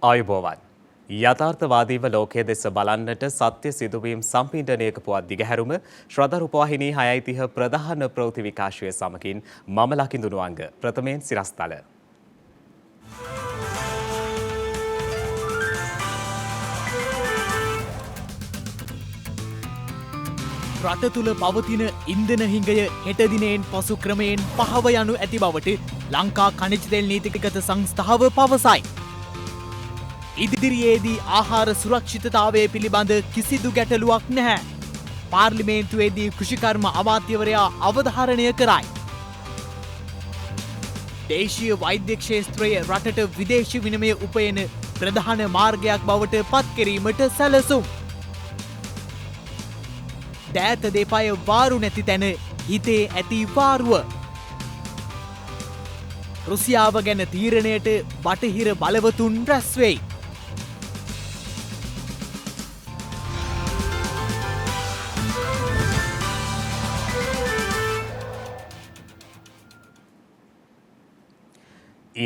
ආයුබෝවන්. යථාර්ථවාදීව ලෝකයේ දෙස බලන්නට සත්‍ය සිදුවීම් සම්පින්ඩනයක පුවත් දිගහැරුම ශ්‍රදරුපවාහිනී 6:30 ප්‍රධාන ප්‍රවෘත්ති විකාශය සමගින් මම ලකිඳුනුවංග ප්‍රථමයෙන් සිරස්තල. රට තුළ පවතින ඉන්ධන හිඟය හෙට දිනයෙන් පසු ක්‍රමයෙන් පහව යනු ඇති බවට ලංකා ඛනිජ තෙල් නීතිගත සංස්ථාව පවසයි. ඉදිරියේදී ආහාර සුරක්ෂිතතාවය පිළිබඳ කිසිදු ගැටලුවක් නැහැ. පාර්ලිමේන්තුවේදී කෘෂිකර්ම අමාත්‍යවරයා අවධාරණය කරයි. දේශීය වෛද්‍ය ක්ෂේත්‍රය රටට විදේශ විනිමය උපයන ප්‍රධාන මාර්ගයක් බවට පත් කිරීමට සැලසුම්. දෑත දෙපය වාරු නැති තැන හිතේ ඇති වාරුව. රුසියාව ගැන තීරණයට බටහිර බලවතුන් රැස්වෙයි.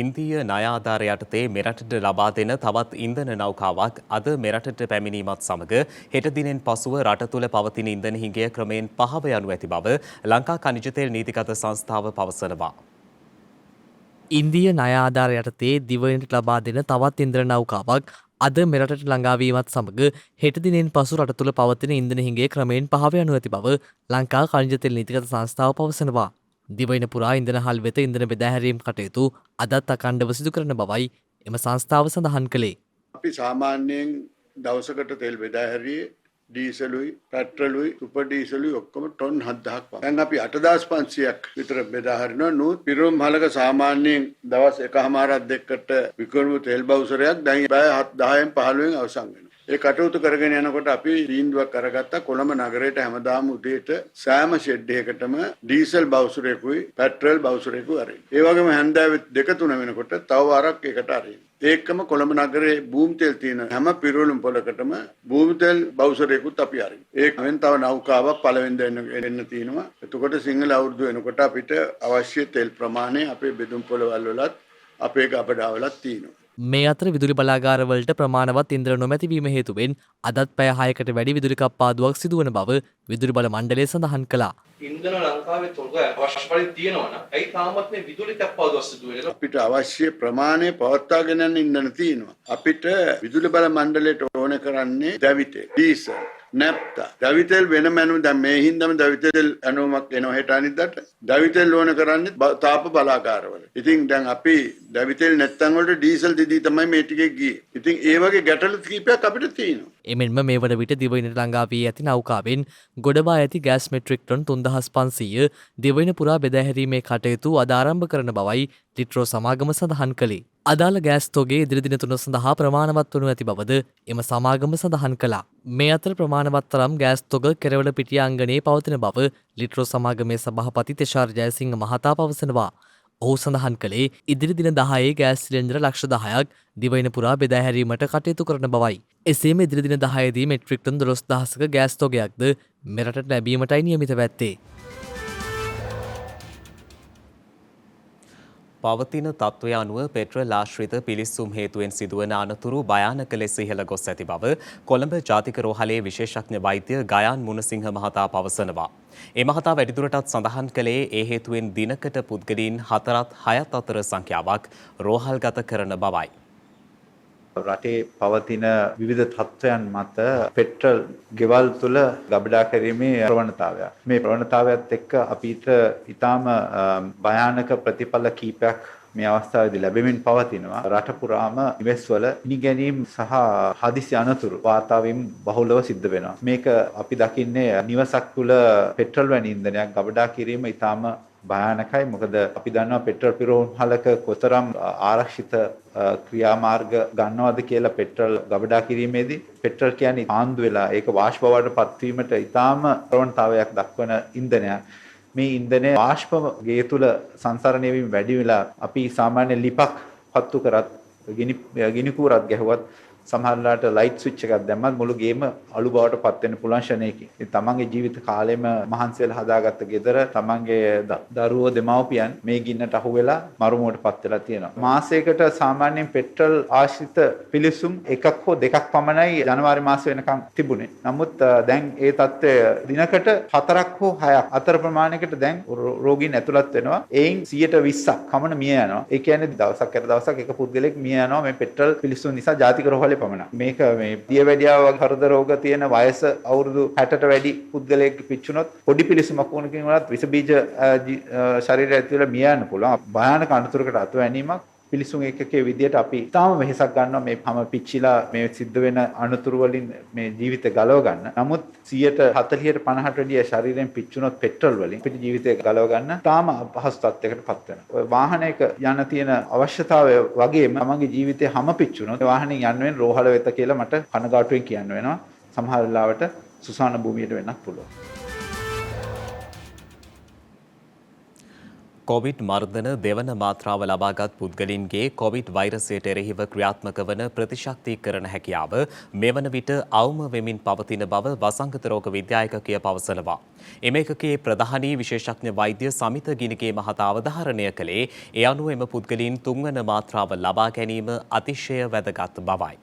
ඉන්දීය ණය ආධාර යටතේ මෙරටට ලබා දෙන තවත් ඉන්ධන නෞකාවක් අද මෙරටට පැමිණීමත් සමග හෙට දිනෙන් පසුව රට තුළ පවතින ඉන්ධන හිඟය ක්‍රමයෙන් පහව යනු ඇති බව ලංකා ඛනිජ තෙල් නීතිගත සංස්ථාව පවසනවා. ඉන්දීය ණය ආධාර යටතේ දිවයිනට ලබා දෙන තවත් ඉන්ධන නෞකාවක් අද මෙරටට ළඟාවීමත් සමග හෙට දිනෙන් පසු රට තුළ පවතින ඉන්ධන හිඟය ක්‍රමයෙන් පහව යනු ඇති බව ලංකා ඛනිජ තෙල් නීතිගත සංස්ථාව පවසනවා. දිවයින පුරා ඉන්ධන හල් වෙත ඉන්ධන බෙදාහැරීම් කටයුතු අදත් අඛණ්ඩව සිදු කරන බවයි එම සංස්ථාව සඳහන් කළේ. අපි සාමාන්‍යයෙන් දවසකට තෙල් බෙදාහැරියේ ඩීසලුයි පෙට්‍රලුයි සුපර් ඩීසලුයි ඔක්කොම ටොන් 7000ක් වගේ. දැන් අපි 8500ක් විතර බෙදාහරිනවා. නූත් පිරෝම් හලක සාමාන්‍යයෙන් දවස් එකමාරක් දෙකකට විකුණු තෙල් බවුසරයක් දැන් බය 10න් 15න් අවසන් වෙනවා. ඒ කටයුතු කරගෙන යනකොට අපි තීන්දුවක් අරගත්තා කොළඹ නගරයට හැමදාම උදේට සෑම ෂෙඩ් එකකටම ඩීසල් බවුසරයකුයි පෙට්‍රල් බවුසරයකුයි අරින්න. ඒ වගේම හැන්දෑවේ 2-3 වෙනකොට තව වාරක් එකට අරින්න. ඒකම කොළඹ නගරේ භූමි තෙල් තියෙන හැම පිරවලුම් පොලකටම භූමි තෙල් බවුසරයකුත් අපි අරින්න. ඒකෙන් තව නෞකාවක් පළවෙනිද එන්න තියෙනවා. එතකොට සිංහල අවුරුදු වෙනකොට අපිට අවශ්‍ය තෙල් ප්‍රමාණය අපේ බෙදුම් පොළවල් වලත් අපේ ගබඩාවලත් තියෙනවා. මේ අතර විදුලි බලාගාරවලට ප්‍රමාණවත් ඉන්ධන නොමැතිවීම හේතුවෙන් අදත් පැය 6කට වැඩි විදුලි කප්පාදුවක් සිදුවන බව විදුලි බල මණ්ඩලය සඳහන් කළා. ඉන්ධන ලංකාවේ තොග අවශ්‍ය පරිදි තියෙනවා නම් ඇයි තාමත් මේ විදුලි කප්පාදුවක් සිදු වෙන්නේ? අපිට අවශ්‍ය ප්‍රමාණය පවත්වාගෙන යන ඉන්ධන තියෙනවා. අපිට විදුලි බල මණ්ඩලයට ඕන කරන්නේ දැවිතෙල්, ඩීසල්, නැප්තා. දැවිතෙල් වෙනම ඇනුම් දැන් මේ හින්දාම දැවිතෙල් ඇනුමක් එනවා හෙට අනිද්දාට. දැවිතෙල් ඕන කරන්නේ තාප බලාගාරවල. ඉතින් දැන් අපි දැවිතෙල් නැත්තන් වලට ඩීසල් දිදී තමයි මේ ටිකේ ගියේ. ඉතින් ඒ වගේ ගැටලු කීපයක් අපිට තියෙනවා. එමෙන්ම මේ වන විට දිවයිනට ළඟා වී ඇති නෞකාවෙන් ගොඩබා ඇති ගෑස් මෙට්‍රික් ටොන් 3500 දිවයින පුරා බෙදාහැරීමේ කටයුතු අද ආරම්භ කරන බවයි ලිට්‍රෝ සමාගම සඳහන් කළේ. අදාළ ගෑස් තොගේ ඉදිරි දින 3 සඳහා ප්‍රමාණවත් වනු ඇති බවද එම සමාගම සඳහන් කළා. මේ අතර ප්‍රමාණවත් තරම් ගෑස් තොග කෙරවල පිටිය අංගණයේ පවතින බව ලිට්‍රෝ සමාගමේ සභාපති තෙෂාර් ජයසිංහ මහතා පවසනවා. ඔහු සඳහන් කළේ ඉදිරි දින 10 ගෑස් සිලින්ඩර ලක්ෂ 10ක් දිවයින පුරා බෙදාහැරීමට කටයුතු කරන බවයි. එසේම ඉදිරි දින 10 දී මෙට්‍රික් ටන් 12000ක ගෑස් තොගයක්ද මෙරටට ලැබීමටයි නියමිත වැත්තේ. පවතින තත්ත්වය අනුව පෙට්‍රල් ආශ්‍රිත පිලිස්සුම් හේතුවෙන් සිදුවන අනතුරු භයානක ලෙස ඉහළ ගොස් ඇති බව කොළඹ ජාතික රෝහලේ විශේෂඥ වෛද්‍ය ගයාන් මුණසිංහ මහතා පවසනවා. ඒ මහතා වැඩිදුරටත් සඳහන් කළේ ඒ හේතුවෙන් දිනකට පුද්ගලයන් 4-6 අතර සංඛ්‍යාවක් රෝහල්ගත කරන බවයි. රටේ පවතින විවිධ තත්ත්වයන් මත පෙට්‍රල් ගෙවල් තුළ ගබඩා කිරීමේ ප්‍රවණතාවයක්. මේ ප්‍රවණතාවයත් එක්ක අපිට ඊටාම භයානක ප්‍රතිඵල කීපයක් මේ අවස්ථාවේදී ලැබෙමින් පවතිනවා. රට පුරාම නිවෙස්වල ඉනිගැනීම් සහ හදිසි අනතුරු වාතාවරණ බහුලව සිද්ධ වෙනවා. මේක අපි දකින්නේ නිවසක් තුළ පෙට්‍රල් වැනි ඉන්ධනයක් ගබඩා කිරීම ඊටාම භයානකයි. මොකද අපි දන්නවා පෙට්‍රල් පිරවුම් හලක කොතරම් ආරක්ෂිත ක්‍රියාමාර්ග ගන්නවද කියලා පෙට්‍රල් ගබඩා කිරීමේදී පෙට්‍රල් කියන්නේ ආන්දු වෙලා ඒක වාෂ්ප බවට පත්වීමට ඊටාම ප්‍රවණතාවයක් දක්වන ඉන්ධනයක්. මේ ඉන්ධනය වාෂ්ප ගේ තුල සංසරණය වීම වැඩි වෙලා අපි සාමාන්‍ය ලිපක් පත්තු කරත් ගිනි කූරක් ගැහුවත් සමහරලාට ලයිට් ස්විච් එකක් දැම්මත් මුළු ගේම අලු බවට පත් වෙන්න පුළුවන් ෂණයකින්. ඉතින් තමන්ගේ ජීවිත කාලෙම මහන්සි වෙලා හදාගත්ත ගෙදර තමන්ගේ දරුවෝ දෙමව්පියන් මේ ගින්නට අහු වෙලා මරුමුවට පත් වෙලා තියෙනවා. මාසයකට සාමාන්‍යයෙන් පෙට්‍රල් ආශ්‍රිත පිලිසුම් එකක් හෝ දෙකක් පමණයි ජනවාරි මාසෙ වෙනකන් තිබුණේ. නමුත් දැන් ඒ තත්ත්වය දිනකට 4ක් හෝ 6ක් අතර ප්‍රමාණයකට දැන් රෝගීන් ඇතුළත් වෙනවා. එයින් 120ක් පමණ මිය යනවා. ඒ කියන්නේ දවසක් අර දවසක් එක පුද්ගලෙක් මිය යනවා මේ පෙට්‍රල් පිලිසුම් නිසා ජාතික රෝහලේ පමණක්. මේක මේ දියවැඩියාව වගේ හෘද රෝග තියෙන වයස අවුරුදු 60ට වැඩි පුද්ගලයෙක් පිච්චුනොත් පොඩි පිලිසුමක් වුණකින් වලත් විස බීජ ශරීරය ඇතුළේ මිය යන්න පුළුවන්. භයානක අනතුරකට අත වැනීමක් පිලිසුම් එකකේ විදියට අපි තාම වෙහෙසක් ගන්නවා මේ හැම පිච්චිලා මේ සිද්ධ වෙන අනතුරු වලින් මේ ජීවිතය ගලව ගන්න. නමුත් 140ට 50ට වැඩිය ශරීරයෙන් පිච්චුනොත් පෙට්‍රල් වලින් අපිට ජීවිතය ගලව ගන්න තාම අපහසු තත්යකටපත් වෙනවා. ඔය වාහනයක යන තියෙන අවශ්‍යතාවය වගේම තමන්ගේ ජීවිතේ හැම පිච්චුනොත් වාහනේ යන්න වෙන රෝහල වෙත කියලා මට කනගාටුවෙන් කියන්න වෙනවා. සමහර වෙලාවට සුසාන භූමියට වෙන්නත් පුළුවන්. කොවිඩ් මර්ධන දෙවන මාත්‍රාව ලබාගත් පුද්ගලින්ගේ කොවිඩ් වෛරසයට එරෙහිව ක්‍රියාත්මක වන ප්‍රතිශක්තිකරණ හැකියාව මෙවන විට අවම වෙමින් පවතින බව වසංගත රෝග විද්‍යායකකය පවසනවා. එම එකකයේ ප්‍රධානී විශේෂඥ වෛද්‍ය සමිත ගිනිගේ මහතා අවධාරණය කළේ ඒ අනුව එම පුද්ගලින් තුන්වන මාත්‍රාව ලබා ගැනීම අතිශය වැදගත් බවයි.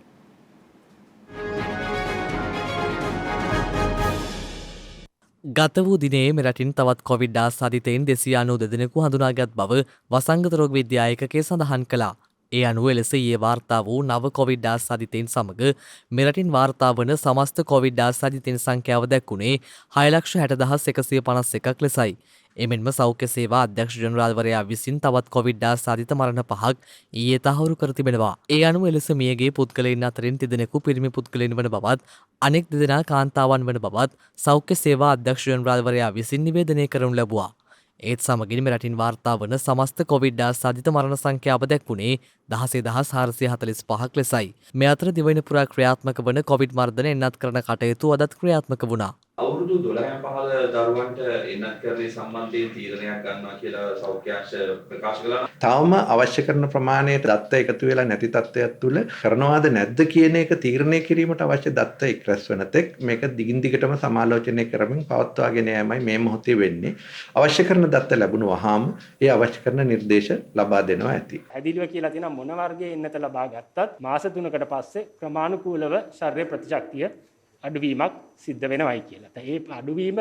ගත වූ දිනේ මෙරටින් තවත් කොවිඩ් ආසාදිතයින් 292 දෙනෙකු හඳුනාගත් බව වසංගත රෝග විද්‍යායකකය සඳහන් කළා. ඒ අනුව එලෙස ඊයේ වාර්තා වූ නව කොවිඩ් ආසාදිතයින් සමග මෙරටින් වාර්තා වන සමස්ත කොවිඩ් ආසාදිතයින් සංඛ්‍යාව දැක්ුණේ 6,60,151ක් ලෙසයි. එමෙන්ම සෞඛ්‍ය සේවා අධ්‍යක්ෂ ජනරාල්වරයා විසින් තවත් කොවිඩ් ආසාදිත මරණ 5ක් ඊයේ තහවුරු කර තිබෙනවා. ඒ අනුව එලෙස මියගේ පුද්ගලයන් අතරින් 3 දෙනෙකු පිරිමි පුද්ගලයන් වන බවත් අනෙක් 2 දෙනා කාන්තාවන් වන බවත් සෞඛ්‍ය සේවා අධ්‍යක්ෂ ජනරාල්වරයා විසින් නිවේදනය කරනු ලැබුවා. ඒත් සමගින් මෙරටින් වාර්තා වන සමස්ත කොවිඩ් ආසාදිත මරණ සංඛ්‍යාව දැක්ුණේ 16,445ක් ලෙසයි. මේ අතර දිවයින පුරා ක්‍රියාත්මක වන කොවිඩ් මර්ධන එන්නත් කරන කටයුතු අදත් ක්‍රියාත්මක වුණා. අවුරුදු 12 15 දරුවන්ට එන්නත් කරන්නේ සම්බන්ධයෙන් තීරණයක් ගන්නවා කියලා සෞඛ්‍යාංශ ප්‍රකාශ කළා. තවම අවශ්‍ය කරන ප්‍රමාණයට දත්ත එකතු වෙලා නැති තත්ත්වයක් තුළ කරනවාද නැද්ද කියන එක තීරණය කිරීමට අවශ්‍ය දත්ත එක්රැස් වෙන තෙක් මේක දිගින් දිගටම සමාලෝචනය කරමින් පවත්වාගෙන යෑමයි මේ මොහොතේ වෙන්නේ. අවශ්‍ය කරන දත්ත ලැබුණාම ඒ අවශ්‍ය කරන නිර්දේශ ලබා දෙනවා ඇති. හැදිලිව කියලා තියෙන මොන වර්ගයේ එන්නත ලබා ගත්තත් මාස 3කට පස්සේ ක්‍රමානුකූලව ශරීර ප්‍රතිශක්තිය අඩුවීමක් සිද්ධ වෙනවයි කියලා. ඒ අඩුවීම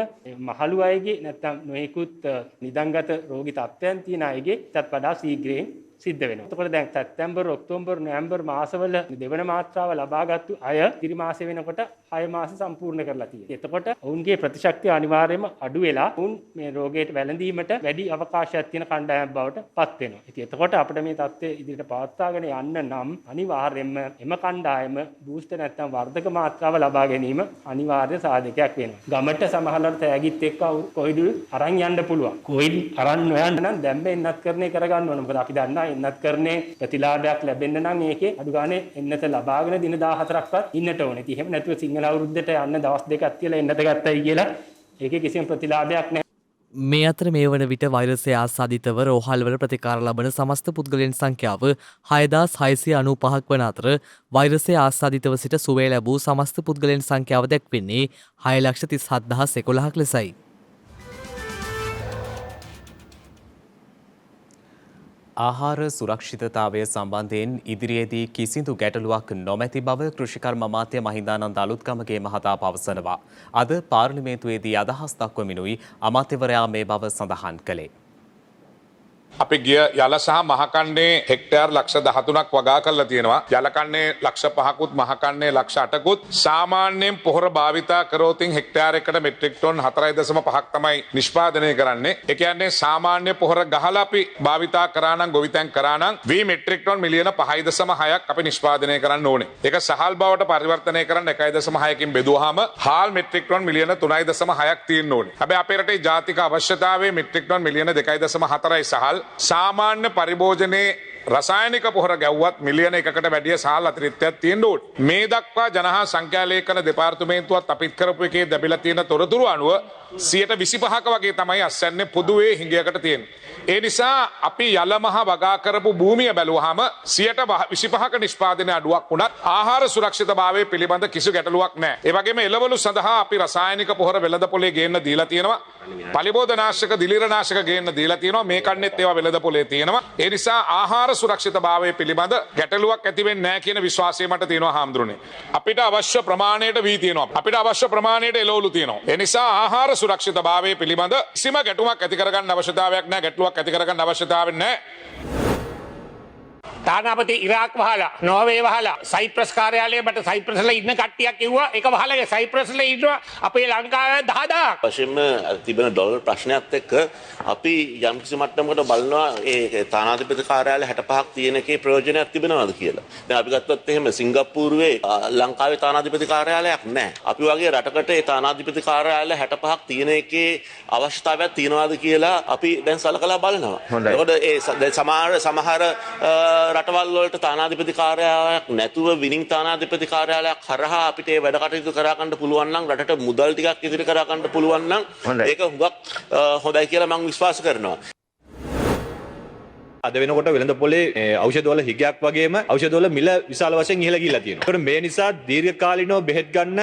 මහලු අයගේ නැත්නම් නොයෙකුත් නිදන්ගත රෝගී තත්ත්වයන් තියෙන අයගේ ඊටත් වඩා ශීඝ්‍රයෙන් සිද්ධ වෙනවා. එතකොට දැන් සැප්තැම්බර්, ඔක්තෝබර්, නොවැම්බර් මාසවල දෙවන මාත්‍රාව ලබාගත්තු අය ඉරි මාසෙ වෙනකොට 6 මාස සම්පූර්ණ කරලා තියෙනවා. එතකොට ඔවුන්ගේ ප්‍රතිශක්තිය අනිවාර්යයෙන්ම අඩු වෙලා ඔවුන් මේ රෝගයට වැළඳීමට වැඩි අවකාශයක් තියෙන කණ්ඩායමක් බවට පත් වෙනවා. ඉතින් එතකොට අපිට මේ තත්ත්වය ඉදිරියට පවත්වාගෙන යන්න නම් අනිවාර්යයෙන්ම එම කණ්ඩායම බූස්ටර් නැත්නම් වර්ධක මාත්‍රාව ලබා ගැනීම අනිවාර්ය සාධකයක් වෙනවා. ගමට සමහරවල් තෑගිත් එක්ක කොවිඩ් අරන් යන්න පුළුවන්. කොවිඩ් අරන් නොයන්න නම් දැන් එන්නත් කරන්නේ කරගන්න ඕන. මොකද අපි දන්නා එන්නත් කරන්නේ ප්‍රතිලාභයක් ලැබෙන්න නම් ඒකේ අඩු ගානේ එන්නත ලබාගෙන දින 14ක්වත් ඉන්නට ඕනේ. ඉතින් එහෙම නැතුව සිංහල අවුරුද්දට යන්න දවස් දෙකක් තියලා එන්නත ගත්තයි කියලා ඒකේ කිසිම ප්‍රතිලාභයක් නැහැ. මේ අතර මේ වන විට වෛරසය ආසාදිතව රෝහල්වල ප්‍රතිකාර ලබන සමස්ත පුද්ගලයන් සංඛ්‍යාව 6,695ක් වන අතර වෛරසය ආසාදිතව සිට සුවය ලැබූ සමස්ත පුද්ගලයන් සංඛ්‍යාව දැක්වෙන්නේ 6,37,011ක් ලෙසයි. ආහාර සුරක්ෂිතතාවය සම්බන්ධයෙන් ඉදිරියේදී කිසිදු ගැටලුවක් නොමැති බව කෘෂිකර්ම අමාත්‍ය මහින්දානන්ද අලුත්ගමගේ මහතා පවසනවා. අද පාර්ලිමේන්තුවේදී අදහස් දක්වමිනුයි අමාත්‍යවරයා මේ බව සඳහන් කළේ. අපි ගිය යල සහ මහකණ්ඩේ හෙක්ටයාර් ලක්ෂ 13ක් වගා කරලා තියෙනවා. යලකණ්ඩේ ලක්ෂ 5කුත් මහකණ්ඩේ ලක්ෂ 8කුත් සාමාන්‍යයෙන් පොහොර භාවිතා කරෝතින් හෙක්ටයාර් එකකට මෙට්‍රික් ටන් 4.5ක් තමයි නිෂ්පාදනය කරන්නේ. ඒ කියන්නේ සාමාන්‍ය පොහොර ගහලා අපි භාවිතා කරා නම් ගොවිතැන් කරා නම් වී මෙට්‍රික් ටන් මිලියන 5.6ක් අපි නිෂ්පාදනය කරන්න ඕනේ. ඒක සහල් බවට පරිවර්තනය කරන්න 1.6කින් බෙදුවාම හාල් මෙට්‍රික් ටන් මිලියන 3.6ක් තියෙන්න ඕනේ. හැබැයි අපේ රටේ ජාතික අවශ්‍යතාවයේ මෙට්‍රික් ටන් මිලියන 2.4යි සහල් සාමාන්‍ය පරිභෝජනයේ රසායනික පොහොර ගැව්වත් මිලියන 1කට වැඩිය සහල් අතිරික්තයක් තියෙන්න ඕනේ. මේ දක්වා ජනහා සංඛ්‍යා ලේඛන දෙපාර්තමේන්තුවත් අපිත් කරපු එකේ ලැබිලා තියෙන තොරතුරු අනුව 125ක වගේ තමයි අස්වැන්නේ පොදුවේ හිඟයකට තියෙන්නේ. ඒ නිසා අපි යලමහ වගා කරපු භූමිය බැලුවාම 125ක නිෂ්පාදනය අඩුවක් වුණත් ආහාර සුරක්ෂිතභාවය පිළිබඳ කිසි ගැටලුවක් නැහැ. ඒ වගේම එළවලු සඳහා අපි රසායනික පොහොර වෙළඳපොලේ ගේන්න දීලා තියෙනවා. පලිබෝධනාශක දිලිරනාශක ගේන්න දීලා තියෙනවා. මේ කන්නේත් ඒවා වෙළඳපොලේ තියෙනවා. ඒ නිසා ආහාර සුරක්ෂිතභාවය පිළිබඳ ගැටලුවක් ඇති වෙන්නේ නැහැ කියන විශ්වාසය මට තියෙනවා හාමුදුරනේ. අපිට අවශ්‍ය ප්‍රමාණයට වී තියෙනවා. අපිට අවශ්‍ය ප්‍රමාණයට එළවලු තියෙනවා. ඒ නිසා ආහාර සුරක්ෂිතභාවය පිළිබඳ කිසිම ගැටුමක් ඇති කරගන්න අවශ්‍යතාවයක් නැහැ. ගැටලුවක් ඇති කරගන්න අවශ්‍යතාවයක් නැහැ. තානාපති ඉරාක් වහලා නෝර්වේ වහලා සයිප්‍රස් කාර්යාලය මට සයිප්‍රස් වල ඉන්න කට්ටියක් කිව්වා ඒක වහලා සයිප්‍රස් වල ඉන්නවා අපේ ලංකාවේ 10000ක් වශයෙන්ම තිබෙන ඩොලර් ප්‍රශ්නයත් එක්ක අපි යම්කිසි මට්ටමකට බලනවා ඒ තානාධිපති කාර්යාලය 65ක් තියෙන එකේ ප්‍රයෝජනයක් තිබෙනවද කියලා. දැන් අපි ගත්තොත් එහෙම සිංගප්පූරුවේ ලංකාවේ තානාධිපති කාර්යාලයක් නැහැ. අපි වගේ රටකට ඒ තානාධිපති කාර්යාලය 65ක් තියෙන එකේ අවශ්‍යතාවයක් තියනවාද කියලා අපි දැන් සලකලා බලනවා. ඒකට ඒ සමහර රටවල් වලට තානාධිපති කාර්යාලයක් නැතුව විනිං තානාධිපති කාර්යාලයක් හරහා අපිට ඒ වැඩ කටයුතු කරා ගන්න පුළුවන් නම් රටට මුදල් ටිකක් ඉදිරි කරා ගන්න පුළුවන් නම් ඒක හුඟක් හොඳයි කියලා මම විශ්වාස කරනවා. අද වෙනකොට වෙළඳපොලේ ඖෂධවල හිගයක් වගේම ඖෂධවල මිල විශාල වශයෙන් ඉහළ ගිහිලා තියෙනවා. ඒකට මේ නිසා දීර්ඝකාලීනව බෙහෙත් ගන්න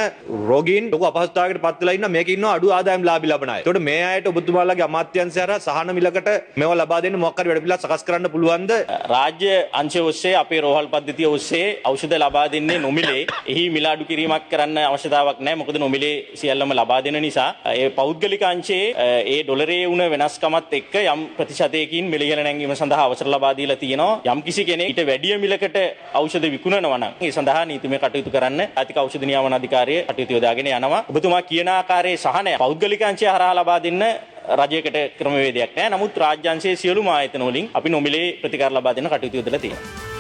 රෝගීන් ලොකු අපහසුතාවයකට පත් වෙලා ඉන්න මේකේ ඉන්නවා අඩු ආදායම් ලාභී ලබන අය. ඒකට මේ අයට ඔබතුමාලාගේ අමාත්‍යාංශය හරහා සහන මිලකට මේවා ලබා දෙන්න මොකක් හරි වැඩ පිළිවෙලක් සකස් කරන්න පුළුවන්ද? රාජ්‍ය අංශය ඔස්සේ අපේ රෝහල් පද්ධතිය ඔස්සේ ඖෂධ ලබා දෙන්නේ නොමිලේ. එහි මිල අඩු කිරීමක් කරන්න අවශ්‍යතාවක් නැහැ. මොකද නොමිලේ සියල්ලම ලබා දෙන නිසා ඒ පෞද්ගලික අංශයේ ඒ ඩොලරයේ වුණ වෙනස්කමත් එක්ක යම් ප්‍රතිශතයකින් මිල ඉහළ නැංවීම සඳහා අවසර ලබා දීලා තියෙනවා. යම් කිසි කෙනෙක් ඊට වැඩිය මිලකට ඖෂධ විකුණනවා නම් ඒ සඳහා නීතිමය කටයුතු කරන්න ආර්ථික ඖෂධ නියාමන අධිකාරිය කටයුතු යොදාගෙන යනවා. ඔබතුමා කියන ආකාරයේ සහනය පෞද්ගලික අංශය හරහා ලබා දෙන්න රජයකට ක්‍රමවේදයක් නැහැ. නමුත් රාජ්‍ය අංශයේ සියලුම ආයතන වලින් අපි නොමිලේ ප්‍රතිකාර ලබා දෙන්න කටයුතු යොදලා තියෙනවා.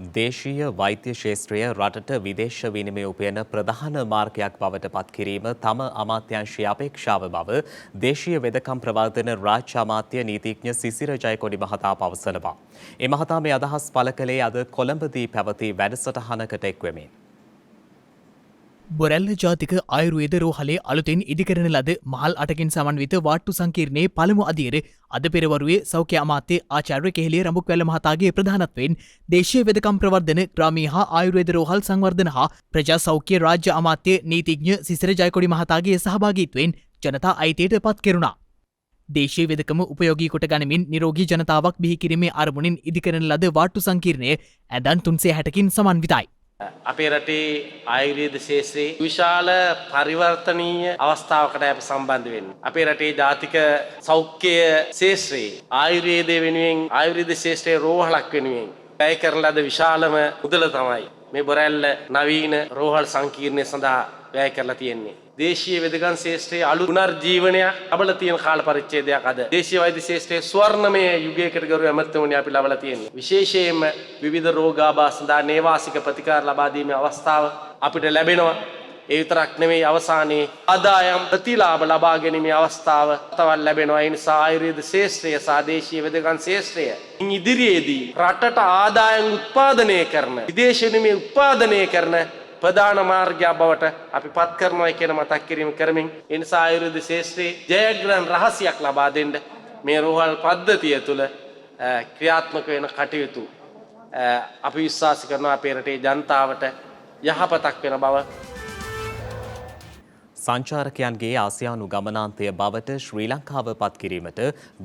දේශීය වෛද්‍ය ශේත්‍රය රටට විදේශ විනිමය උපයන ප්‍රධාන මාර්ගයක් බවට පත් කිරීම තම අමාත්‍යංශයේ අපේක්ෂාව බව දේශීය වෙදකම් ප්‍රවර්ධන රාජ්‍ය අමාත්‍ය නීතිඥ සිසිර ජයකොඩි මහතා පවසනවා. ඒ මහතා මේ අදහස් පළ කළේ අද කොළඹදී පැවති වැඩසටහනකට එක්වෙමින්. බොරැල්ල ජාතික ආයුර්වේද රෝහලේ අලුතෙන් ඉදිකරන ලද මහල් 8කින් සමන්විත වාට්ටු සංකීර්ණයේ පළමු අදියර අද පෙරවරුවේ සෞඛ්‍ය අමාත්‍ය ආචාර්ය කෙහෙලිය රඹුක්වැල්ල මහතාගේ ප්‍රධානත්වයෙන් දේශීය වෙදකම් ප්‍රවර්ධන ග්‍රාමීය හා ආයුර්වේද රෝහල් සංවර්ධන හා ප්‍රජා සෞඛ්‍ය රාජ්‍ය අමාත්‍ය නීතිඥ සිසිර ජයකොඩි මහතාගේ සහභාගීත්වයෙන් ජනතා අයිතියට පත් කෙරුණා. දේශීය වෙදකම උපයෝගී කොට ගනිමින් නිරෝගී ජනතාවක් බිහි කිරීමේ අරමුණින් ඉදිකරන ලද වාට්ටු සංකීර්ණය ඇඳන් 360කින් සමන්විතයි. අපේ රටේ ආයුර්වේද ශාස්ත්‍රයේ විශාල පරිවර්තනීය අවස්ථාවකට අපි සම්බන්ධ වෙන්නේ. අපේ රටේ ජාතික සෞඛ්‍ය ශාස්ත්‍රයේ ආයුර්වේදය වෙනුවෙන් ආයුර්වේද ශාස්ත්‍රයේ රෝහලක් වෙනුවෙන් වැය කරන ලද විශාලම මුදල තමයි මේ බොරැල්ල නවීන රෝහල් සංකීර්ණය සඳහා වැය කරලා තියෙන්නේ. දේශීය වෙදකම් ශාස්ත්‍රයේ අලුත් පුනර්ජීවනයක් ලැබලා තියෙන කාල පරිච්ඡේදයක් අද දේශීය වෛද්‍ය ශාස්ත්‍රයේ ස්වර්ණමය යුගයකට ගරු ඇමතුමනි අපි ලබලා තියෙන්නේ. විශේෂයෙන්ම විවිධ රෝගාබාධ සඳහා නේවාසික ප්‍රතිකාර ලබා දීමේ අවස්ථාව අපිට ලැබෙනවා. ඒ විතරක් නෙමෙයි අවසානයේ ආදායම් ප්‍රතිලාභ ලබා ගැනීමේ අවස්ථාව තවත් ලැබෙනවා. ඒ නිසා ආයුර්වේද ශාස්ත්‍රය සහ දේශීය වෙදකම් ශාස්ත්‍රය ඉදිරියේදී රටට ආදායම් උත්පාදනය කරන විදේශ විනිමය උත්පාදනය කරන ප්‍රධාන මාර්ගයක් බවට අපි පත් කරනවා කියන මතක් කිරීම කරමින් ඒ නිසා ආයුර්වේද ශාස්ත්‍රයේ ජයග්‍රහණ රහසක් ලබා දෙන්න මේ රෝහල් පද්ධතිය තුළ ක්‍රියාත්මක වෙන කටයුතු අපි විශ්වාස කරනවා අපේ රටේ ජනතාවට යහපතක් වෙන බව. සංචාරකයන්ගේ ආසියානු ගමනාන්තය බවට ශ්‍රී ලංකාව පත් කිරීමට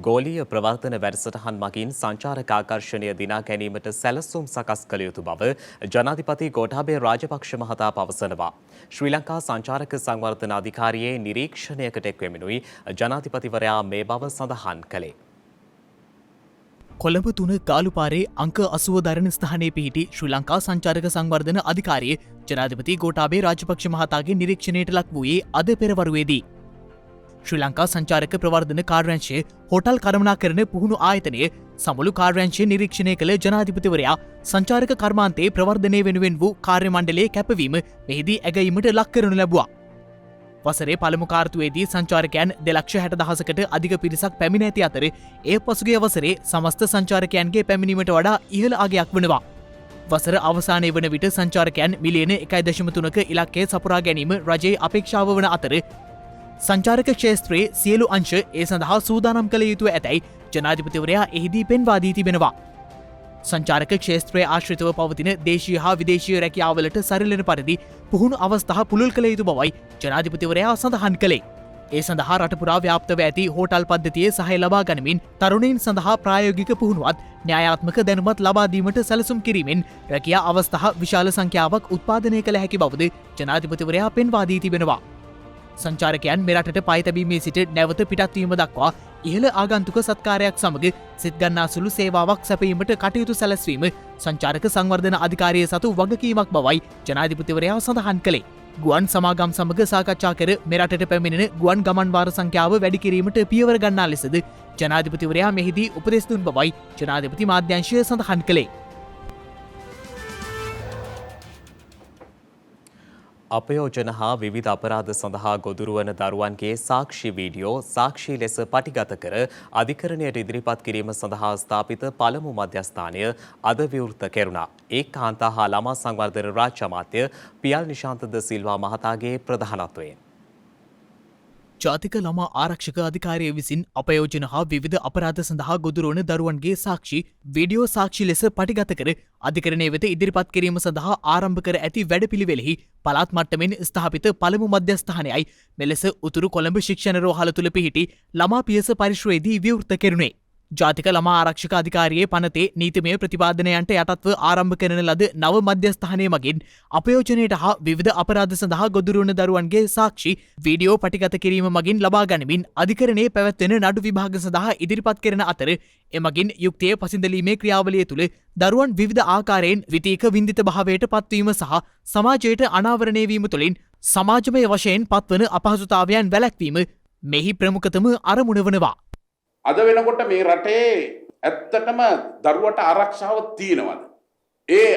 ගෝලීය ප්‍රවර්තන වැඩසටහන් මගින් සංචාරක ආකර්ෂණය දිනා ගැනීමට සැලසුම් සකස් කළ යුතු බව ජනාධිපති ගෝඨාභය රාජපක්ෂ මහතා පවසනවා. ශ්‍රී ලංකා සංචාරක සංවර්ධන අධිකාරියේ නිරීක්ෂණයකට එක්වෙමිනුයි ජනාධිපතිවරයා මේ බව සඳහන් කළේ. කොළඹ 3 ගාලුපාරේ අංක 80 දරණ ස්ථානයේ පිහිටි ශ්‍රී ලංකා සංචාරක සංවර්ධන අධිකාරිය ජනාධිපති ගෝඨාභය රාජපක්ෂ මහතාගේ නිරීක්ෂණයට ලක් වූයේ අද පෙරවරුවේදී. ශ්‍රී ලංකා සංචාරක ප්‍රවර්ධන කාර්යාංශයේ හෝටල් කළමනාකරණ පුහුණු ආයතනයේ සමුළු කාර්යාංශය නිරීක්ෂණය කළ ජනාධිපතිවරයා සංචාරක කර්මාන්තයේ ප්‍රවර්ධනය වෙනුවෙන් වූ කාර්ය මණ්ඩලයේ කැපවීම මෙහිදී ඇගයීමට ලක් කරනු ලැබුවා. වසරේ පළමු කාර්තුවේදී සංචාරකයන් 2,60,000කට අධික පිරිසක් පැමිණ ඇති අතර ඒ පසුගිය වසරේ සමස්ත සංචාරකයන්ගේ පැමිණීමට වඩා ඉහළ අගයක් වනවා. වසර අවසානය වන විට සංචාරකයන් මිලියන 1.3ක ඉලක්කය සපුරා ගැනීම රජයේ අපේක්ෂාව වන අතර සංචාරක ක්ෂේත්‍රයේ සියලු අංශ ඒ සඳහා සූදානම් කළ යුතුව ඇතැයි ජනාධිපතිවරයා එහිදී පෙන්වා දී තිබෙනවා. සංචාරක ක්ෂේත්‍රයේ ආශ්‍රිතව පවතින දේශීය හා විදේශීය රැකියාවලට සරිලන පරිදි පුහුණු අවස්ථා පුළුල් කළ යුතු බවයි ජනාධිපතිවරයා සඳහන් කළේ. ඒ සඳහා රටපුරා ව්‍යාප්තව ඇති හෝටල් පද්ධතියේ සහය ලබා ගනිමින් තරුණයින් සඳහා ප්‍රායෝගික පුහුණුවත් න්‍යායාත්මක දැනුමත් ලබා දීමට සැලසුම් කිරීමෙන් රැකියා අවස්ථා විශාල සංඛ්‍යාවක් උත්පාදනය කළ හැකි බවද ජනාධිපතිවරයා පෙන්වා දී තිබෙනවා. සංචාරකයන් මෙරටට පය තැබීමේ සිට නැවත පිටත්වීම දක්වා ඉහළ ආගන්තුක සත්කාරයක් සමග සිත් ගන්නා සුළු සේවාවක් සැපීමට කටයුතු සැලැස්වීම සංචාරක සංවර්ධන අධිකාරිය සතු වගකීමක් බවයි ජනාධිපතිවරයා සඳහන් කළේ. ගුවන් සමාගම් සමග සාකච්ඡා කර මෙරටට පැමිණෙන ගුවන් ගමන් වාර සංඛ්‍යාව වැඩි කිරීමට පියවර ගන්නා ලෙසද ජනාධිපතිවරයා මෙහිදී උපදෙස් දුන් බවයි ජනාධිපති මාධ්‍යංශය සඳහන් කළේ. අපයෝජන හා විවිධ අපරාධ සඳහා ගොදුරුවන දරුවන්ගේ සාක්ෂි වීඩියෝ සාක්ෂි ලෙස පටිගත කර අධිකරණයට ඉදිරිපත් කිරීම සඳහා ස්ථාපිත පළමු මධ්‍යස්ථානය අද විවෘත කෙරුණා. ඒ කාන්තා හා ළමා සංවර්ධන රාජ්‍ය අමාත්‍ය පියල් නිශාන්ත ද සිල්වා මහතාගේ ප්‍රධානත්වයෙන් ජාතික ළමා ආරක්ෂක අධිකාරිය විසින් අපයෝජන හා විවිධ අපරාධ සඳහා ගොදුරුවන දරුවන්ගේ සාක්ෂි වීඩියෝ සාක්ෂි ලෙස පටිගත කර අධිකරණය වෙත ඉදිරිපත් කිරීම සඳහා ආරම්භ කර ඇති වැඩපිළිවෙලෙහි පළාත් මට්ටමින් ස්ථාපිත පළමු මධ්‍යස්ථානයයි මෙලෙස උතුරු කොළඹ ශික්ෂණ රෝහල තුළ පිහිටි ළමා පියස පරිශ්‍රයේදී විවෘත කෙරුණේ. ජාතික ළමා ආරක්ෂක අධිකාරියේ පනතේ නීතිමය ප්‍රතිපාදනයන්ට යටත්ව ආරම්භ කරන ලද නව මධ්‍යස්ථානය මගින් අපයෝජනයට හා විවිධ අපරාධ සඳහා ගොදුරුවන දරුවන්ගේ සාක්ෂි වීඩියෝ පටිගත කිරීම මගින් ලබා ගනිමින් අධිකරණයේ පැවැත්වෙන නඩු විභාග සඳහා ඉදිරිපත් කරන අතර එමගින් යුක්තිය පසිඳලීමේ ක්‍රියාවලිය තුළ දරුවන් විවිධ ආකාරයෙන් ද්විතීක වින්දිත භාවයට පත්වීම සහ සමාජයට අනාවරණය වීම තුළින් සමාජමය වශයෙන් පත්වන අපහසුතාවයන් වැළැක්වීම මෙහි ප්‍රමුඛතම අරමුණ වනවා. අද වෙනකොට මේ රටේ ඇත්තටම දරුවට ආරක්ෂාව තියෙනවද? ඒ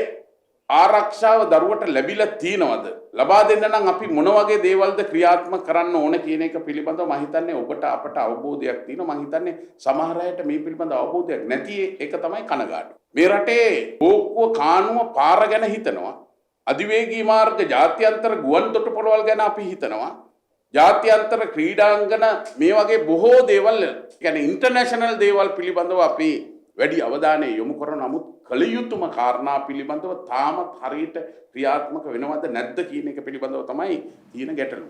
ආරක්ෂාව දරුවට ලැබිලා තියෙනවද? ලබා දෙන්න නම් අපි මොන වගේ දේවල්ද ක්‍රියාත්මක කරන්න ඕන කියන එක පිළිබඳව මම හිතන්නේ ඔබට අපට අවබෝධයක් තියෙනවා. මම හිතන්නේ සමහර අයට මේ පිළිබඳව අවබෝධයක් නැති එක තමයි කනගාටු. මේ රටේ ඕක්කුව කානුව පාර ගැන හිතනවා. අධිවේගී මාර්ග ජාත්‍යන්තර ගුවන් තොටුපළවල් ගැන අපි හිතනවා. ජාත්‍යන්තර ක්‍රීඩාංගන මේ වගේ බොහෝ දේවල් කියන්නේ ඉන්ටර්නැෂනල් දේවල් පිළිබඳව අපි වැඩි අවධානය යොමු කරන නමුත් කළ යුතුම කාරණා පිළිබඳව තාමත් හරියට ක්‍රියාත්මක වෙනවද නැද්ද කියන එක පිළිබඳව තමයි තියෙන ගැටලුව.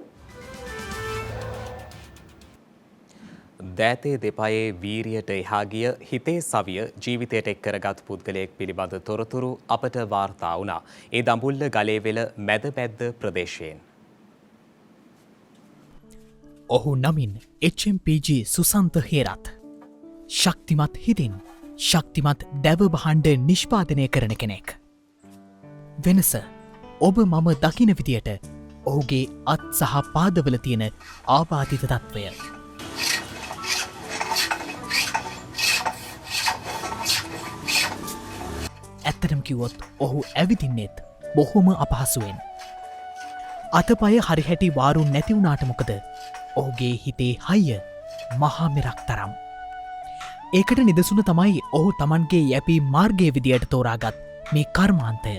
දෑතේ දෙපයේ වීරියට එහා ගිය හිතේ සවිය ජීවිතයට එක් කරගත් පුද්ගලයෙක් පිළිබඳ තොරතුරු අපට වාර්තා වුණා. ඒ දඹුල්ල ගලේවෙල මැද පැද්ද ප්‍රදේශයෙන්. ඔහු නමින් HMPG සුසන්ත හේරත්. ශක්තිමත් හිතින් ශක්තිමත් දැව බහන්ඩ නිෂ්පාදනය කරන කෙනෙක්. වෙනස ඔබ මම දකින විදියට ඔහුගේ අත් සහ පාදවල තියෙන ආබාධිත තත්ත්වය. ඇත්තටම කිව්වොත් ඔහු ඇවිදින්නෙත් බොහොම අපහසුවෙන්. අතපය හරිහැටි වාරු නැතිවුණාට මොකද ඔහුගේ හිතේ හයිය මහාමිරක් තරම්. ඒකට නිදසුන තමයි ඔහු තමන්ගේ යැපී මාර්ගය විදියට තෝරාගත් මේ කර්මාන්තය.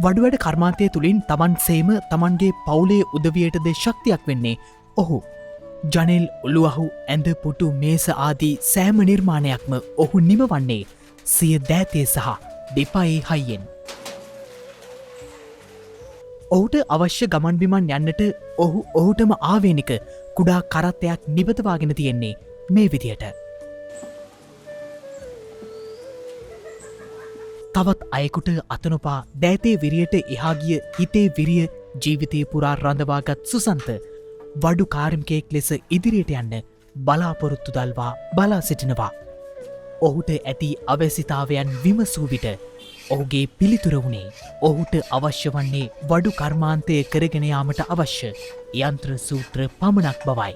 වඩුවැඩ කර්මාන්තය තුළින් තමන් සේම තමන්ගේ පවුලේ උදවියටද ශක්තියක් වෙන්නේ ඔහු. ජනෙල් ඔළුවහු ඇඳ පුටු මේස ආදී සෑම නිර්මාණයක්ම ඔහු නිමවන්නේ සිය දෑතේ සහ දෙපයේ හයියෙන්. ඔහුට අවශ්‍ය ගමන් බිමන් යන්නට ඔහුටම ආවේනික කුඩා කරත්තයක් නිබතවාගෙන තියෙන්නේ මේ විදියට. තවත් අයෙකුට අතනොපා දෑතේ විරියට එහාගිය හිතේ විරිය ජීවිතය පුරා රඳවාගත් සුසන්ත වඩු කාර්මිකයෙක් ලෙස ඉදිරියට යන්න බලාපොරොත්තු දල්වා බලා සිටිනවා. ඔහුට ඇති අවැසිතාවයන් විමසූ විට ඔහුගේ පිළිතුර වුණේ ඔහුට අවශ්‍ය වන්නේ වඩු කර්මාන්තය කරගෙන යාමට අවශ්‍ය යන්ත්‍ර සූත්‍ර පමණක් බවයි.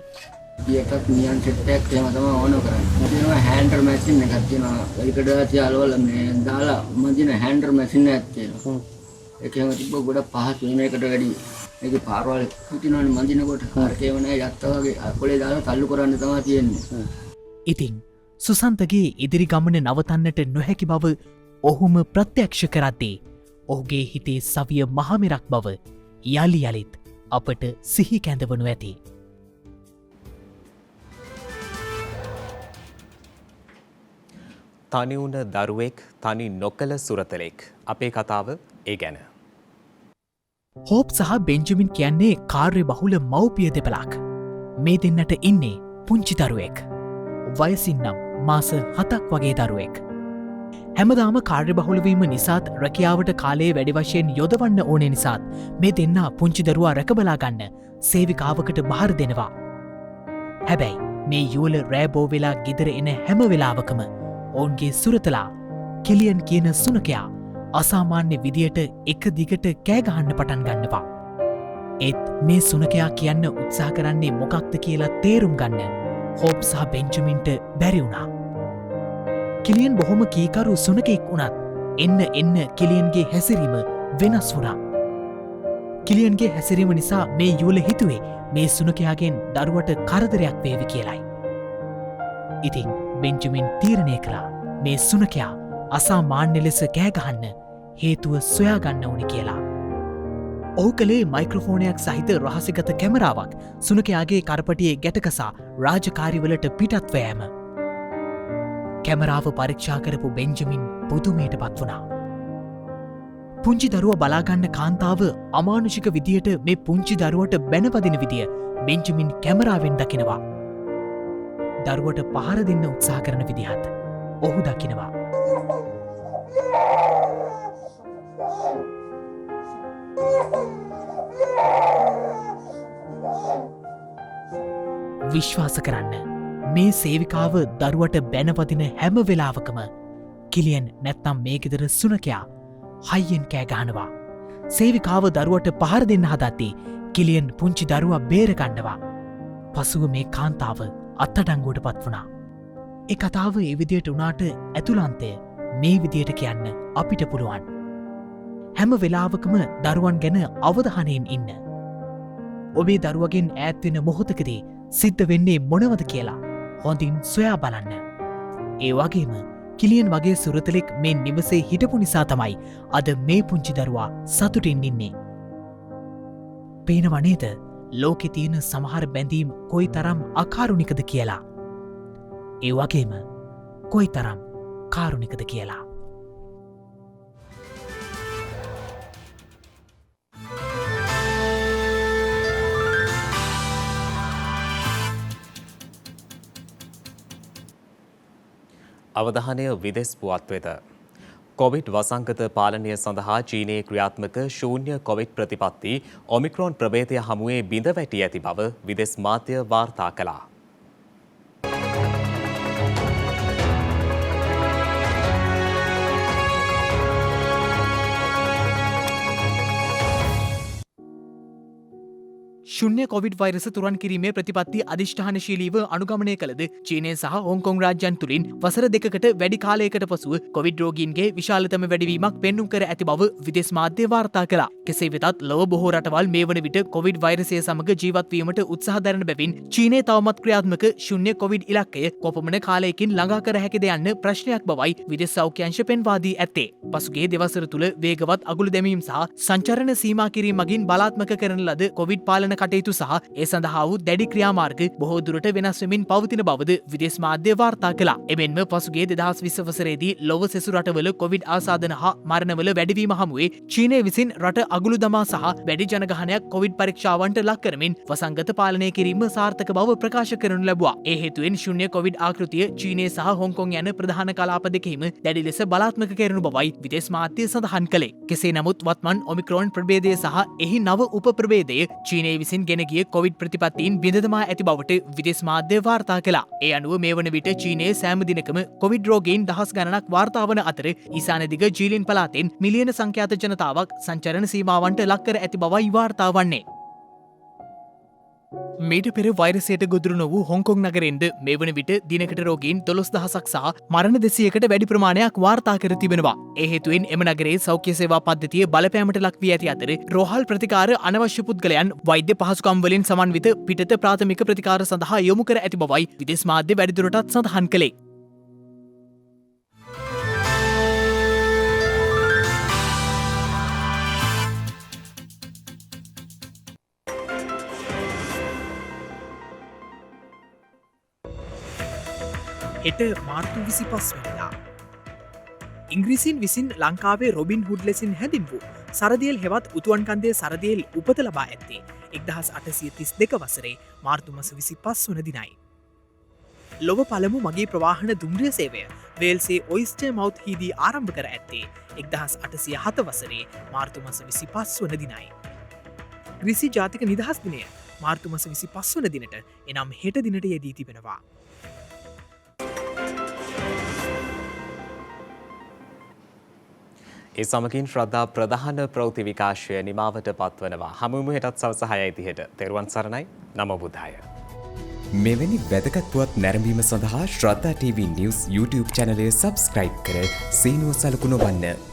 එකක් නියන් සෙට්ටයක් එහෙම තමයි ඕන කරන්නේ. තියෙනවා හෑන්ඩර් මැෂින් එකක් තියෙනවා. ඒකට තියාලවල මේ දාලා මදින හෑන්ඩර් මැෂින් එකක් තියෙනවා. ඒකෙම තිබ්බ ගොඩක් පහසු වෙන එකට වැඩි. ඒකේ පාරවල් හිටිනවනේ මදිනකොට කාර්කේව නැහැ යත්තා වගේ අකොලේ දාලා තල්ලු කරන්න තමයි තියෙන්නේ. ඉතින් සුසන්තගේ ඉදිරි ගමන නවතන්නට නොහැකි බව ඔහුම ප්‍රත්‍යක්ෂ කරද්දී ඔහුගේ හිතේ සවිය මහමෙරක් බව යළි යළිත් අපට සිහි කැඳවනු ඇති. තනි වුණ දරුවෙක් තනි නොකළ සුරතලෙක්. අපේ කතාව ඒ ගැන. හෝප් සහ බෙන්ජමින් කියන්නේ කාර්ය බහුල මව්පිය දෙපලක්. මේ දෙන්නට ඉන්නේ පුංචි දරුවෙක්. වයසින්නම් මාස 7ක් වගේ දරුවෙක්. හැමදාම කාර්ය බහුලවීම නිසාත් රැකියාවට කාලයේ වැඩි වශයෙන් යොදවන්න ඕනේ නිසාත් මේ දෙන්නා පුංචි දරුවා රැකබලා ගන්න සේවිකාවකට බාර දෙනවා. හැබැයි මේ යුවල රෑබෝ වෙලා ගෙදර එන හැම වෙලාවකම ඔවුන්ගේ සුරතලා කිලියන් කියන සුනකයා අසාමාන්‍ය විදියට එක දිගට කෑගහන්න පටන් ගන්නවා. ඒත් මේ සුනකයා කියන්න උත්සාහ කරන්නේ මොකක්ද කියලා තේරුම් ගන්න හෝප් සහ බෙන්ජමින්ට බැරි වුණා. කිලියන් බොහොම කීකරු සුනකෙක් වුණත් එන්න කිලියන්ගේ හැසිරීම වෙනස් වුණා. කිලියන්ගේ හැසිරීම නිසා මේ යුවල හිතුවේ මේ සුනකයාගෙන් දරුවට කරදරයක් වේවි කියලයි. ඉතින් බෙන්ජමින් තීරණය කළා මේ සුනකයා අසාමාන්‍ය ලෙස කෑගහන්න හේතුව සොයාගන්න ඕනි කියලා. ඔහු කළේ මයික්‍රොෆෝනයක් සහිත රහසිගත කැමරාවක් සුනකයාගේ කරපටියේ ගැටකසා රාජකාරිවලට පිටත්වෑම. කැමරාව පරීක්ෂා කරපු බෙන්ජමින් පුදුමයට පත් වුණා. පුංචි දරුව බලාගන්න කාන්තාව අමානුෂික විදියට මේ පුංචි දරුවට බැනපදින විදිය බෙන්ජමින් කැමරාවෙන් දකිනවා. දරුවට පහර දෙන්න උත්සාහ කරන විදිහත් ඔහු දකිනවා. විශ්වාස කරන්න මේ සේවිකාව දරුවට බැනපදින හැම වෙලාවකම කිලියන් නැත්නම් මේ ගෙදර සුනකයා හයියෙන් කෑගහනවා. සේවිකාව දරුවට පහර දෙන්න හදද්දී කිලියන් පුංචි දරුවා බේරගන්නවා. පසුව මේ කාන්තාව අත්තඩංගුවට පත් වුණා. ඒ කතාව ඒ විදියට වුණාට ඇතුළන්තය මේ විදියට කියන්න අපිට පුළුවන්. හැම වෙලාවකම දරුවන් ගැන අවධානයෙන් ඉන්න. ඔබේ දරුවගෙන් ඈත්වෙන මොහොතකදී සිද්ධ වෙන්නේ මොනවද කියලා හොඳින් සොයා බලන්න. ඒ වගේම කිලියන් වගේ සුරතලෙක් මේ නිවසේ හිටපු නිසා තමයි අද මේ පුංචි දරුවා සතුටින් ඉන්නේ. පේනවනේද ලෝකෙ තියෙන සමහර බැඳීම් කොයි තරම් අකාරුණිකද කියලා. ඒ වගේම කොයි තරම් කාරුණිකද කියලා. අවධානය විදෙස් පුවත් වෙත. කොවිඩ් වසංගත පාලනය සඳහා චීනයේ ක්‍රියාත්මක ශූන්‍ය කොවිඩ් ප්‍රතිපත්ති ඔමික්‍රෝන් ප්‍රභේදය හමුවේ බිඳ වැටී ඇති බව විදෙස් මාධ්‍ය වාර්තා කළා. ශුන්‍ය කොවිඩ් වෛරස තුරන් කිරීමේ ප්‍රතිපත්ති අධිෂ්ඨානශීලීව අනුගමනය කළද චීනය සහ හොංකොං රාජ්‍යන් තුළින් වසර දෙකකට වැඩි කාලයකට පසුව කොවිඩ් රෝගීන්ගේ විශාලතම වැඩිවීමක් පෙන්නුම් කර ඇති බව විදෙස් මාධ්‍ය වාර්තා කළා. කෙසේ වෙතත් ලොව බොහෝ රටවල් මේ වන විට කොවිඩ් වෛරසය සමග ජීවත්වීමට උත්සාහ දරන බැවින් චීනය තවමත් ක්‍රියාත්මක ශුන්‍ය කොවිඩ් ඉලක්කය කොපමණ කාලයකින් ළඟා කර හැකිද යන්න ප්‍රශ්නයක් බවයි විදෙස් සෞඛ්‍යංශ පෙන්වා දී ඇත්තේ. පසුගිය දෙවසර තුළ වේගවත් අගුළු දැමීම් සහ සංචරණ සීමා කිරීම මගින් බලාත්මක කරන ලද කොවිඩ් පාලන කටයුතු සහ ඒ සඳහා වූ දැඩි ක්‍රියාමාර්ග බොහෝ දුරට වෙනස් වෙමින් පවතින බවද විදෙස් මාධ්‍ය වාර්තා කළා. එමෙන්ම පසුගිය 2020 වසරේදී ලොව සෙසු රටවල කොවිඩ් ආසාදන හා මරණවල වැඩිවීම හමුවේ චීනය විසින් රට අගුළු දමා සහ වැඩි ජනගහනයක් කොවිඩ් පරීක්ෂාවන්ට ලක් කරමින් වසංගත පාලනය කිරීම සාර්ථක බව ප්‍රකාශ කරනු ලැබුවා. ඒ හේතුවෙන් ශුන්‍ය කොවිඩ් ආකෘතිය චීනය සහ හොංකොං යන ප්‍රධාන කලාප දෙකෙහිම දැඩි ලෙස බලාත්මක කරනු බවයි විදෙස් මාධ්‍ය සඳහන් කළේ. කෙසේ නමුත් වත්මන් ඔමික්‍රෝන් ප්‍රභේදය සහ එහි නව උප ප්‍රභේදය චීනය විසින් ගෙන ගිය කොවිඩ් ප්‍රතිපත්තීන් බිඳදමා ඇති බවට විදෙස් මාධ්‍ය වාර්තා කළා. ඒ අනුව මේ වන විට චීනයේ සෑම දිනකම කොවිඩ් රෝගීන් දහස් ගණනක් වාර්තා වන අතර ඊසාන දිග ජීලින් පළාතෙන් මිලියන සංඛ්‍යාත ජනතාවක් සංචරණ සීමාවන්ට ලක් කර ඇති බවයි වාර්තා වන්නේ. මීට පෙර වෛරසයට ගොදුරු නොවූ හොංකොං නගරෙන්ද මේ වන විට දිනකට රෝගීන් 12000ක් සහ මරණ 200කට වැඩි ප්‍රමාණයක් වාර්තා කර තිබෙනවා. ඒ හේතුවෙන් එම නගරයේ සෞඛ්‍ය සේවා පද්ධතිය බලපෑමට ලක් වී ඇති අතර රෝහල් ප්‍රතිකාර අනවශ්‍ය පුද්ගලයන් වෛද්‍ය පහසුකම් වලින් සමන්විත පිටත ප්‍රාථමික ප්‍රතිකාර සඳහා යොමු කර ඇති බවයි විදෙස් මාධ්‍ය වැඩිදුරටත් සඳහන් කළේ. හෙට මාර්තු 25 වෙනිදා. ඉංග්‍රීසින් විසින් ලංකාවේ රොබින් හුඩ් ලෙසින් හැදින් වූ සරදියල් හෙවත් උතුවන් කන්දේ සරදියල් උපත ලබා ඇත්තේ 1832 වසරේ මාර්තු මස 25 වන දිනයි. ලොව පළමු මගේ ප්‍රවාහන දුම්රිය සේවය වේල්සේ ඔයිස්ටර් මවුත් හිදී ආරම්භ කර ඇත්තේ 1807 වසරේ මාර්තු මස 25 වන දිනයි. ග්‍රීසි ජාතික නිදහස් දිනය මාර්තු මස 25 වන දිනට එනම් හෙට දිනට යෙදී තිබෙනවා. ඒ සමගින් ශ්‍රද්ධා ප්‍රධාන ප්‍රවෘත්ති විකාශය නිමාවට පත්වනවා. හමුවමු හෙටත් සවස 6:30ට. තෙරුවන් සරණයි. නමෝ බුද්ධාය. මෙවැනි වැදගත් පුවත් නැරඹීම සඳහා ශ්‍රද්ධා TV News YouTube channel එක subscribe කර සීනුව සලකුණ වන්න.